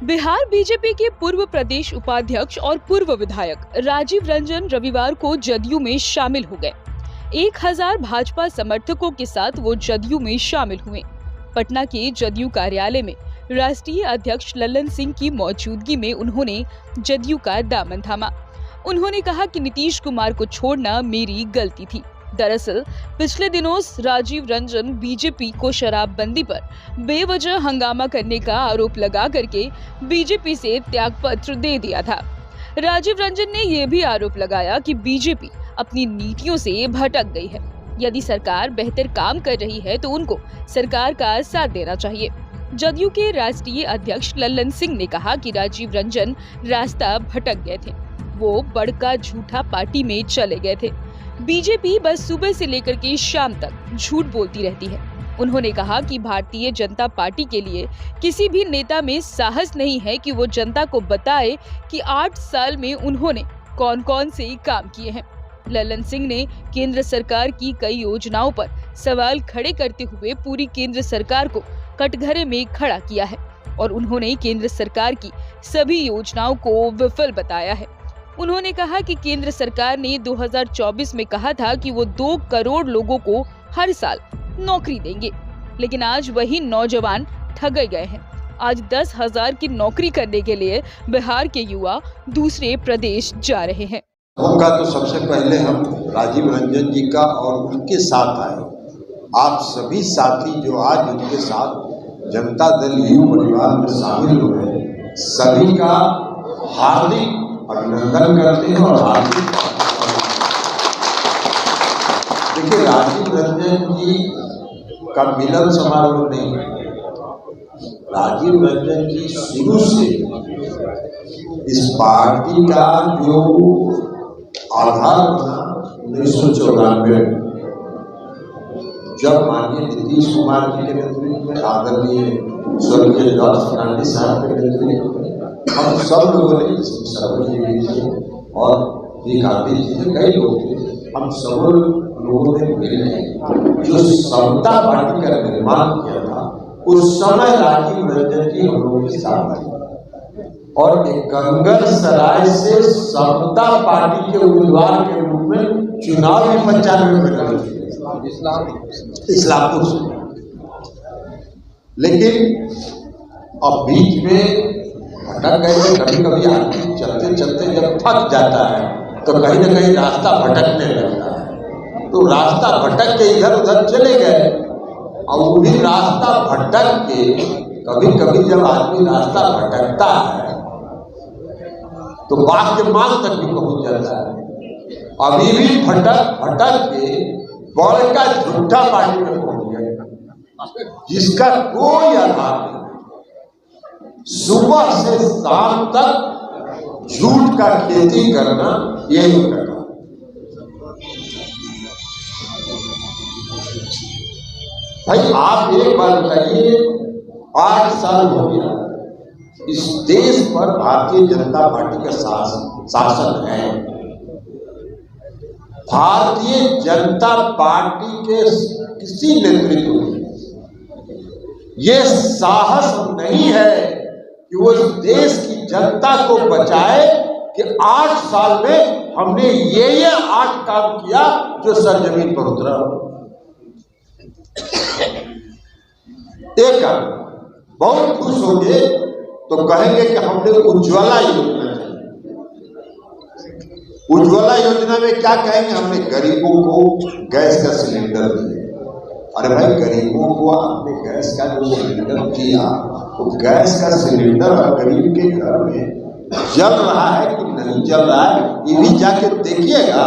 Bihar BJP के पूर्व प्रदेश उपाध्यक्ष और पूर्व विधायक राजीव रंजन रविवार को जदयू में शामिल हो गए। 1000 भाजपा समर्थकों के साथ वो जदयू में शामिल हुए। पटना के जदयू कार्यालय में राष्ट्रीय अध्यक्ष लल्लन सिंह की मौजूदगी में उन्होंने जदयू का दामन थामा। उन्होंने कहा कि नीतीश कुमार को छोड़ना मेरी गलती थी। दरअसल पिछले दिनों राजीव रंजन बीजेपी को शराबबंदी पर बेवजह हंगामा करने का आरोप लगा करके बीजेपी से त्यागपत्र दे दिया था। राजीव रंजन ने यह भी आरोप लगाया कि बीजेपी अपनी नीतियों से भटक गई है। यदि सरकार बेहतर काम कर रही है तो उनको सरकार का साथ देना चाहिए। जदयू के राष्ट्रीय अध्यक्ष लल्लन सिंह ने कहा कि राजीव रंजन रास्ता भटक गए थे, वो बड़का झूठा पार्टी में चले गए थे। बीजेपी बस सुबह से लेकर के शाम तक झूठ बोलती रहती है। उन्होंने कहा कि भारतीय जनता पार्टी के लिए किसी भी नेता में साहस नहीं है कि वो जनता को बताए कि 8 साल में उन्होंने कौन कौन से काम किए हैं। लल्लन सिंह ने केंद्र सरकार की कई योजनाओं पर सवाल खड़े करते हुए पूरी केंद्र सरकार को कटघरे में खड़ा किया है और उन्होंने केंद्र सरकार की सभी योजनाओं को विफल बताया है। उन्होंने कहा कि केंद्र सरकार ने 2024 में कहा था कि वो 2 करोड़ लोगों को हर साल नौकरी देंगे, लेकिन आज वही नौजवान ठगे गए हैं। आज 10,000 की नौकरी करने के लिए बिहार के युवा दूसरे प्रदेश जा रहे हैं। उनका तो सबसे पहले हम राजीव रंजन जी का और उनके साथ आए, आप सभी साथी जो आज उनके साथ जनता दल यू परिवार में शामिल हुए, सभी का हार्दिक अभिनंदन करते हैं। और हार्दिक देखिए, राजीव रंजन जी का मिलन समारोह नहीं है। राजीव रंजन जी शुरू से इस पार्टी का जो आधार बना 1994 में, जब माननीय नीतीश कुमार जी के नेतृत्व में, आदरणीय स्वर्गीय जॉर्ज फर्नांडिस साहब के नेतृत्व में, हम सब लोगों ने, सरवजी जी और गांधी जी थे, कई लोग थे, हम सब लोगों ने मिलकर जो समता पार्टी का निर्माण किया था, उस समय राजीव रंजन जी हम लोगों के साथ थे और कंगर सराय से समता पार्टी के उम्मीदवार के रूप में चुनाव भी 95 में लड़े इस्लामपुर से। लेकिन अब बीच में भटक गए थे। कभी कभी आदमी चलते चलते जब थक जाता है तो कहीं ना कहीं रास्ता भटकने लगता है, तो रास्ता भटक के इधर उधर चले गए। और वो भी रास्ता भटक के कभी कभी जब आदमी रास्ता भटकता है तो बात के मान तक भी पहुंच जाता है। अभी भी भटक भटक के बड़का झूठा पार्टी में पहुंच गए, जिसका कोई आधार नहीं। सुबह से शाम तक झूठ का खेती करना यही उनका काम। भाई आप एक बार बताइए, 8 साल हो गया इस देश पर भारतीय जनता पार्टी का शासन है। भारतीय जनता पार्टी के किसी नेतृत्व में ये साहस नहीं है कि वो देश की जनता को बचाए कि 8 साल में हमने ये 8 काम किया जो सरजमीन पर उतरा। एक काम बहुत खुश हो गए तो कहेंगे कि हमने उज्ज्वला योजना चलाई। उज्ज्वला योजना में क्या कहेंगे? हमने गरीबों को गैस का सिलेंडर दिया। अरे भाई, गरीबों को आपने गैस का जो सिलेंडर दिया, तो गैस का सिलेंडर गरीब के घर में जल रहा है कि नहीं जल रहा है, ये भी जाके देखिएगा।